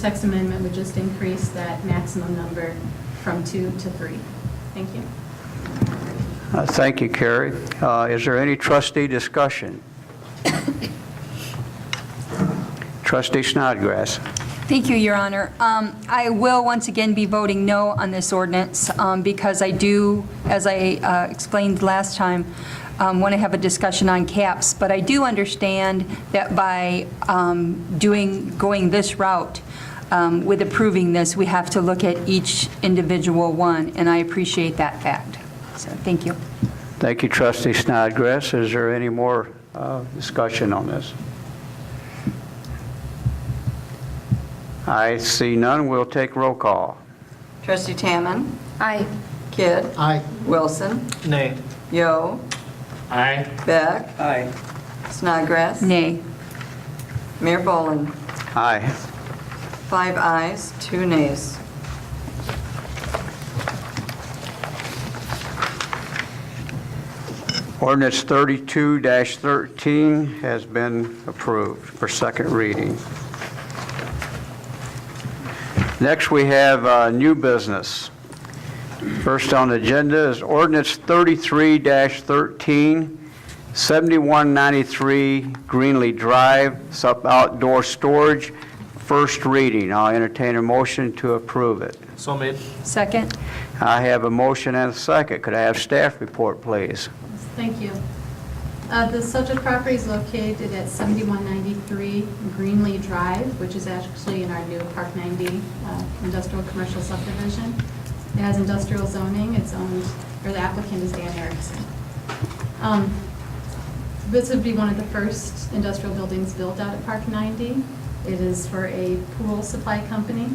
text amendment would just increase that maximum number from 2 to 3. Thank you. Thank you, Carrie. Is there any trustee discussion? Trustee Snodgrass. Thank you, Your Honor. I will once again be voting no on this ordinance because I do, as I explained last time, want to have a discussion on caps. But I do understand that by going this route with approving this, we have to look at each individual one, and I appreciate that fact. So thank you. Thank you, Trustee Snodgrass. Is there any more discussion on this? I see none. We'll take roll call. Trustee Tamman? Aye. Kidd? Aye. Wilson? Nay. Yo? Aye. Beck? Aye. Snodgrass? Nay. Mayor Boland? Aye. 5 ayes, 2 nays. Ordinance 32-13 has been approved for second reading. Next, we have new business. First on the agenda is Ordinance 33-13, 7193 Greenlee Drive, outdoor storage, first reading. I'll entertain a motion to approve it. So made. Second? I have a motion and a second. Could I have staff report, please? Thank you. The subject property is located at 7193 Greenlee Drive, which is actually in our new Park 90 industrial commercial subdivision. It has industrial zoning. It's owned, or the applicant is Dan Erickson. This would be one of the first industrial buildings built out at Park 90. It is for a pool supply company,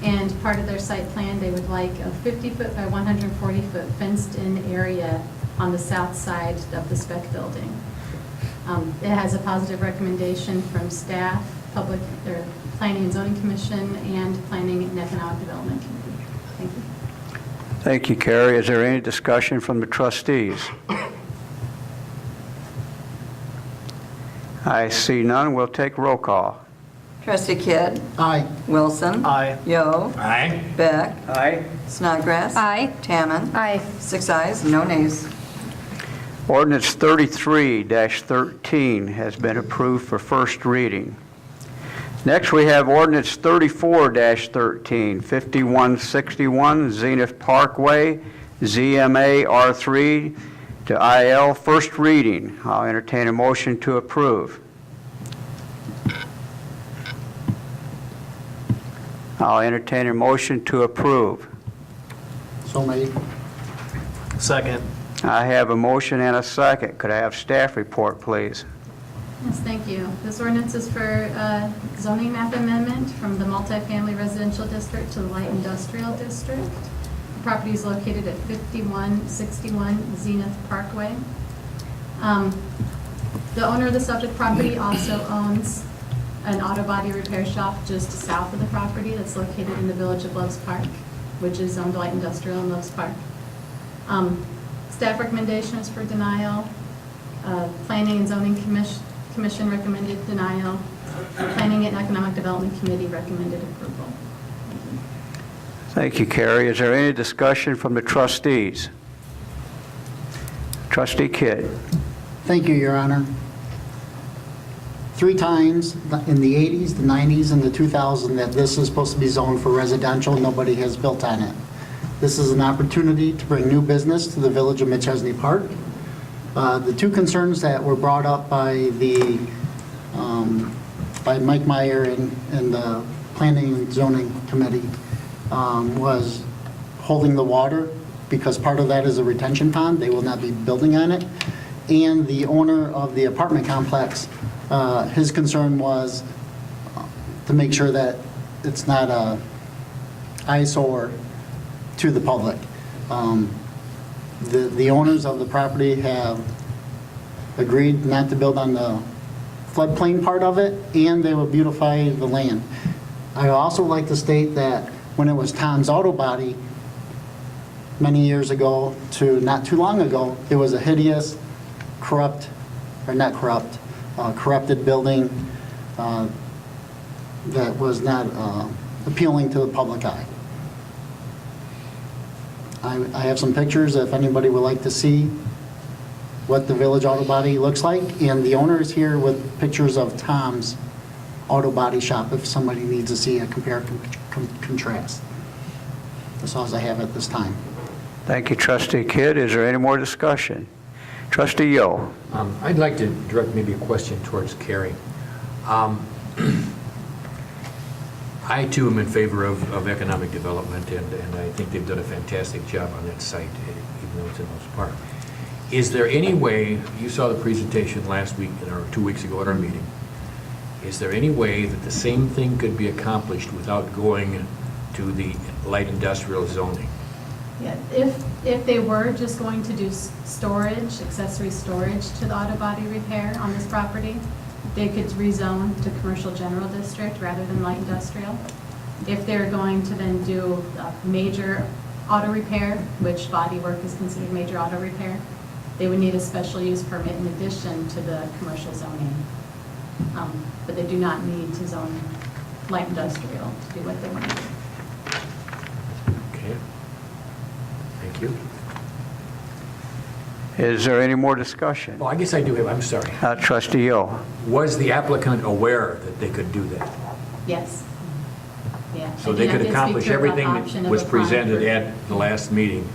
and part of their site plan, they would like a 50-foot by 140-foot fenced-in area on the south side of the spec building. It has a positive recommendation from staff, Planning and Zoning Commission, and Planning and Economic Development Committee. Thank you. Thank you, Carrie. Is there any discussion from the trustees? I see none. We'll take roll call. Trustee Kidd? Aye. Wilson? Aye. Yo? Aye. Beck? Aye. Snodgrass? Aye. Tamman? Aye. 6 ayes, no nays. Ordinance 33-13 has been approved for first reading. Next, we have Ordinance 34-13, 5161 Zenith Parkway, ZMA R3 to IL, first reading. I'll entertain a motion to approve. I'll entertain a motion to approve. So made. Second. I have a motion and a second. Could I have staff report, please? Yes, thank you. This ordinance is for zoning map amendment from the multifamily residential district to the light industrial district. The property is located at 5161 Zenith Parkway. The owner of the subject property also owns an auto body repair shop just south of the property that's located in the village of Loves Park, which is zoned light industrial in Loves Park. Staff recommendation is for denial. Planning and Zoning Commission recommended denial. Planning and Economic Development Committee recommended approval. Thank you, Carrie. Is there any discussion from the trustees? Trustee Kidd. Thank you, Your Honor. 3 times in the 80s, the 90s, and the 2000s that this is supposed to be zoned for residential. Nobody has built on it. This is an opportunity to bring new business to the village of Mechesney Park. The 2 concerns that were brought up by Mike Meyer and the Planning and Zoning Committee was holding the water, because part of that is a retention pond. They will not be building on it. And the owner of the apartment complex, his concern was to make sure that it's not a eyesore to the public. The owners of the property have agreed not to build on the floodplain part of it, and they will beautify the land. I also like to state that when it was Tom's Auto Body many years ago to not too long ago, it was a hideous, corrupted building. that was not appealing to the public eye. I have some pictures if anybody would like to see what the Village Auto Body looks like, and the owner is here with pictures of Tom's Auto Body Shop if somebody needs to see a compare contrast. That's all I have at this time. Thank you, Trustee Kidd. Is there any more discussion? Trustee Yo. I'd like to direct maybe a question towards Carrie. I, too, am in favor of economic development, and I think they've done a fantastic job on that site, even though it's in Rose Park. Is there any way, you saw the presentation last week, or 2 weeks ago at our meeting, is there any way that the same thing could be accomplished without going to the light industrial zoning? Yeah, if they were just going to do storage, accessory storage to the auto body repair on this property, they could rezone to commercial general district rather than light industrial. If they're going to then do major auto repair, which body work is considered major auto repair, they would need a special use permit in addition to the commercial zoning. But they do not need to zone light industrial to do what they want to do. Okay. Thank you. Is there any more discussion? Well, I guess I do have, I'm sorry. Trustee Yo. Was the applicant aware that they could do that? Yes. Yeah. So I they do could not get to speak accomplish to her about the everything option that of was applying presented for- at the last meeting?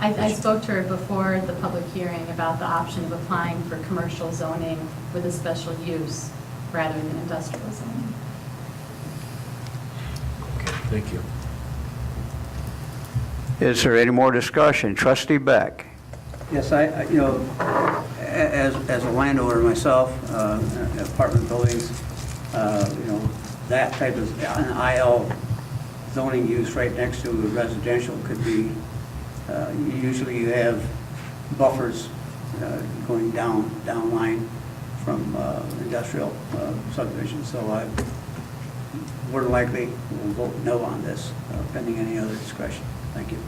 I spoke to her before the public hearing about the option of applying for commercial zoning with a special use rather than industrial zoning. Okay, thank you. Is there any more discussion? Trustee Beck. Yes, as a landowner myself, apartment buildings, that type of an IL zoning use right next to a residential could be, usually you have buffers going downline from industrial subdivisions, so I more than likely will vote no on this, pending any other discussion. Thank you.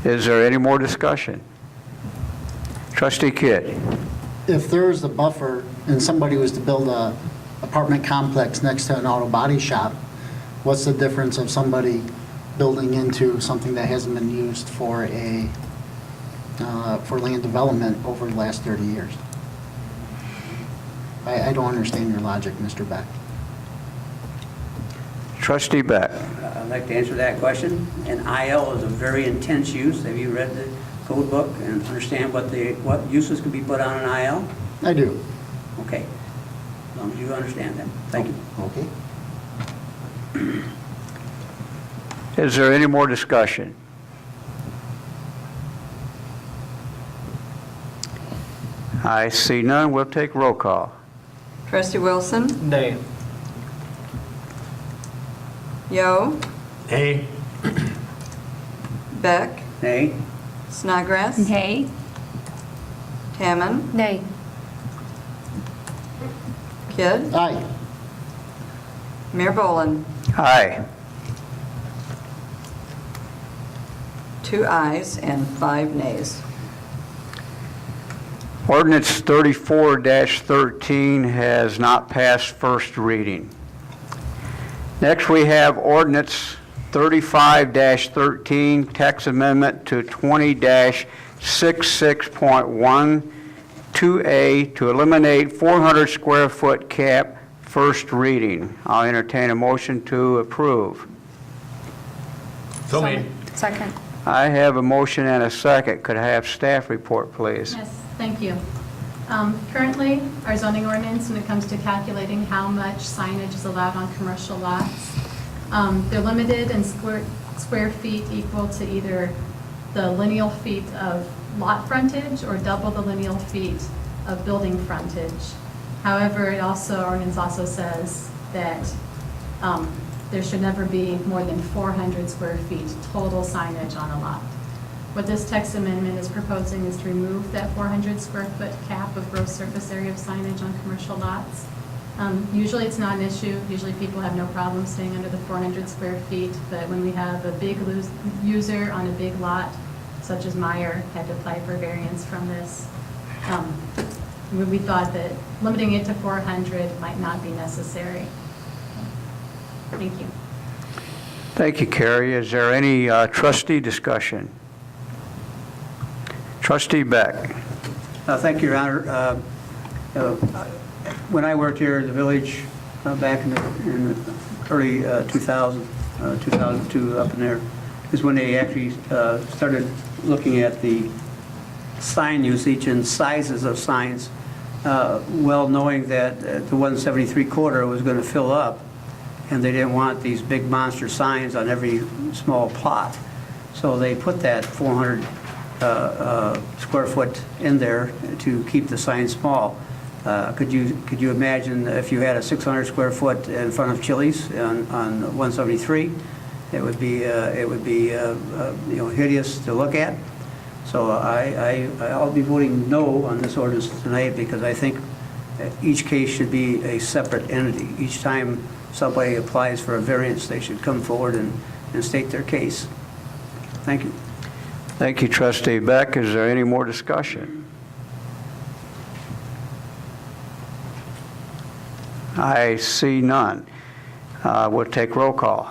Is there any more discussion? Trustee Kidd. If there is a buffer and somebody was to build a apartment complex next to an auto body shop, what's the difference of somebody building into something that hasn't been used for for land development over the last 30 years? I don't understand your logic, Mr. Beck. Trustee Beck. I'd like to answer that question. An IL is a very intense use. Have you read the code book and understand what uses could be put on an IL? I do. Okay, as long as you understand them. Thank you. Okay. Is there any more discussion? I see none. We'll take roll call. Trustee Wilson? Nay. Yo? Nay. Beck? Nay? Snodgrass? Nay. Hammond? Nay. Kidd? Aye. Mayor Boland? Aye. 2 ayes and 5 nays. Ordinance 34-13 has not passed first reading. Next, we have ordinance 35-13, text amendment to 20-66.12A to eliminate 400 square foot cap, first reading. I'll entertain a motion to approve. So made. Second. I have a motion and a second. Could I have staff report, please? Yes, thank you. Currently, our zoning ordinance, when it comes to calculating how much signage is allowed on commercial lots, they're limited in square feet equal to either the lineal feet of lot frontage or double the lineal feet of building frontage. However, ordinance also says that there should never be more than 400 square feet total signage on a lot. What this text amendment is proposing is to remove that 400 square foot cap of gross surface area of signage on commercial lots. Usually it's not an issue. Usually people have no problem staying under the 400 square feet, but when we have a big user on a big lot, such as Meyer, had to apply for variance from this, We thought that limiting it to 400 might not be necessary. Thank you. Thank you, Carrie. Is there any trustee discussion? Trustee Beck. Thank you, Your Honor. When I worked here in the village back in the early 2002, up in there, is when they actually started looking at the sign usage and sizes of signs, well knowing that the 173/4 was going to fill up, and they didn't want these big monster signs on every small plot. So they put that 400 square foot in there to keep the sign small. Could you imagine if you had a 600 square foot in front of Chili's on 173? It would be hideous to look at. So I'll be voting no on this ordinance tonight because I think each case should be a separate entity. Each time somebody applies for a variance, they should come forward and state their case. Thank you. Thank you, Trustee Beck. Is there any more discussion? I see none. We'll take roll call.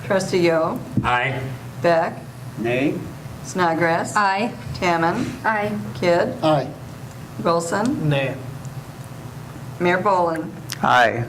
Trustee Yo. Aye. Beck. Nay? Snodgrass. Aye. Tamman. Aye. Kidd. Aye. Wilson. Nay. Mayor Boland. Aye.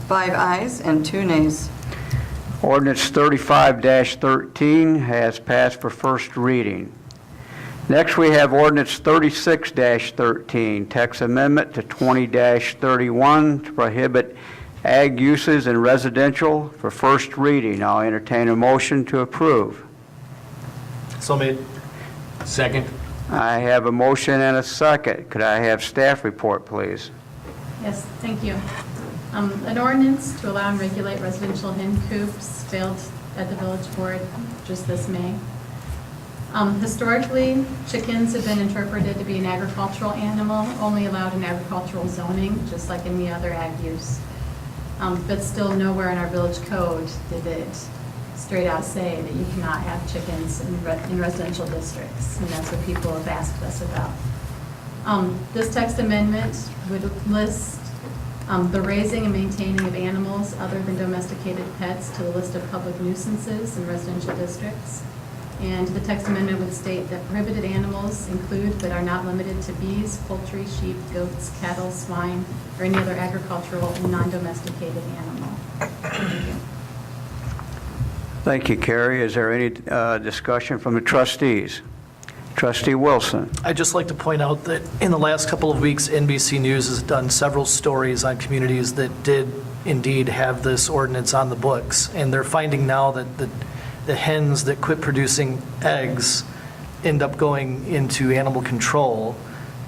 5 ayes and 2 nays. Ordinance 35-13 has passed for first reading. Next, we have ordinance 36-13, text amendment to 20-31 to prohibit ag uses in residential for first reading. I'll entertain a motion to approve. So made. Second? I have a motion and a second. Could I have staff report, please? Yes, thank you. An ordinance to allow and regulate residential hen coops failed at the village board just this May. Historically, chickens have been interpreted to be an agricultural animal, only allowed in agricultural zoning, just like any other ag use. But still nowhere in our village code did it straight out say that you cannot have chickens in residential districts, and that's what people have asked us about. This text amendment would list the raising and maintaining of animals other than domesticated pets to the list of public nuisances in residential districts. And the text amendment would state that prohibited animals include but are not limited to bees, poultry, sheep, goats, cattle, swine, or any other agricultural and non-domesticated animal. Thank you. Thank you, Carrie. Is there any discussion from the trustees? Trustee Wilson. I'd just like to point out that in the last couple of weeks, NBC News has done several stories on communities that did indeed have this ordinance on the books. And they're finding now that the hens that quit producing eggs end up going into animal control.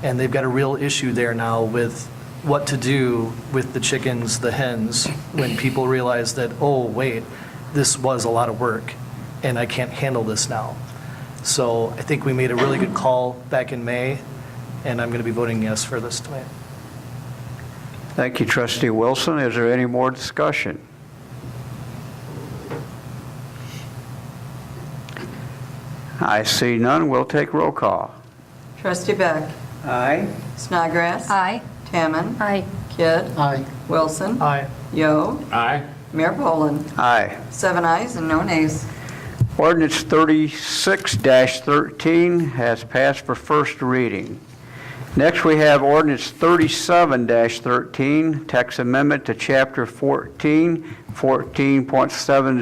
And they've got a real issue there now with what to do with the chickens, the hens, when people realize that, oh, wait, this was a lot of work and I can't handle this now. So I think we made a really good call back in May, and I'm going to be voting yes for this tonight. Thank you, Trustee Wilson. Is there any more discussion? I see none. We'll take roll call. Trustee Beck. Aye. Snodgrass. Aye. Tamman. Aye. Kidd. Aye. Wilson. Aye. Yo. Aye. Mayor Boland. Aye. 7 ayes and no nays. Ordinance 36-13 has passed for first reading. Next, we have ordinance 37-13, text amendment to chapter 14, 14.7